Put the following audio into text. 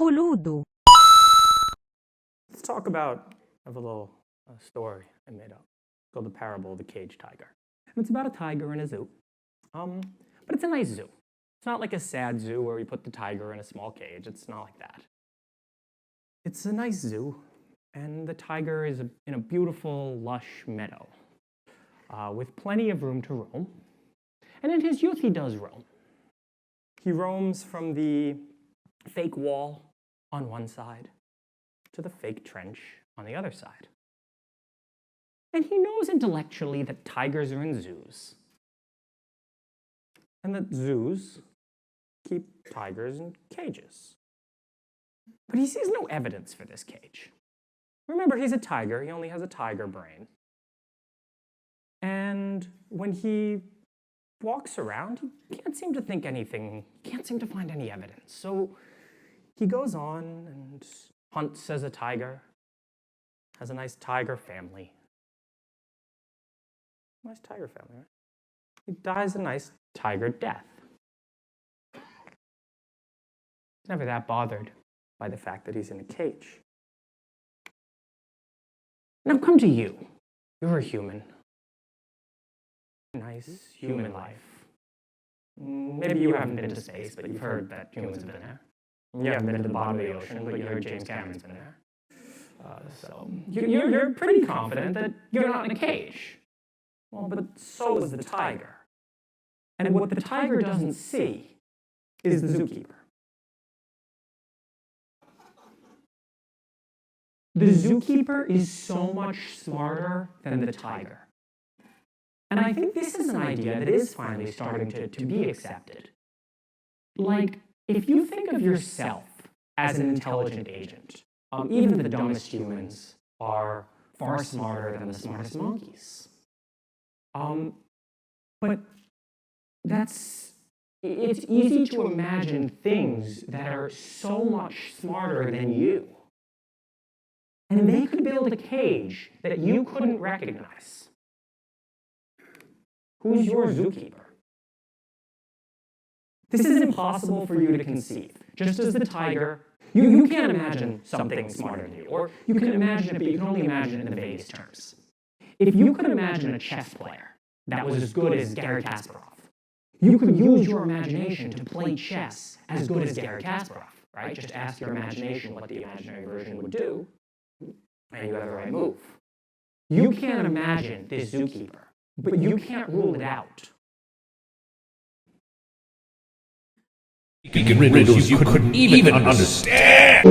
Coludo. Let's talk about a little story I made up called The Parable of the Caged Tiger. And it's about a tiger in a zoo. But it's a nice zoo. It's not like a sad zoo where we put the tiger in a small cage. It's not like that. It's a nice zoo, and the tiger is in a beautiful, lush meadow with plenty of room to roam. And in his youth, he does roam. He roams from the fake wall on one side to the fake trench on the other side. And he knows intellectually that tigers are in zoos, and that zoos keep tigers in cages. But he sees no evidence for this cage. Remember, he's a tiger. He only has a tiger brain. And when he walks around, he can't seem to think anything, can't seem to find any evidence. So he goes on and hunts as a tiger, has a nice tiger family. Nice tiger family, right? He dies a nice tiger death. He's never that bothered by the fact that he's in a cage. Now come to you. You're a human. Nice human life. Maybe you haven't been to space, but you've heard that humans have been there. You haven't been to the bottom of the ocean, but you heard James Cameron's been there. So you're pretty confident that you're not in a cage. Well, but so is the tiger. And what the tiger doesn't see is the zookeeper. The zookeeper is so much smarter than the tiger. And I think this is an idea that is finally starting to be accepted. Like, if you think of yourself as an intelligent agent, even the dumbest humans are far smarter than the smartest monkeys. But it's easy to imagine things that are so much smarter than you. And they could build a cage that you couldn't recognize. Who's your zookeeper? This is impossible for you to conceive. Just as the tiger, you can't imagine something smarter than you. Or you can imagine it, but you can only imagine it in the vaguest terms. If you could imagine a chess player that was as good as Garry Kasparov, you could use your imagination to play chess as good as Garry Kasparov, right? Just ask your imagination what the imaginary version would do, and you have the right move. You can't imagine this zookeeper, but you can't rule it out. Speaking riddles you couldn't even understand.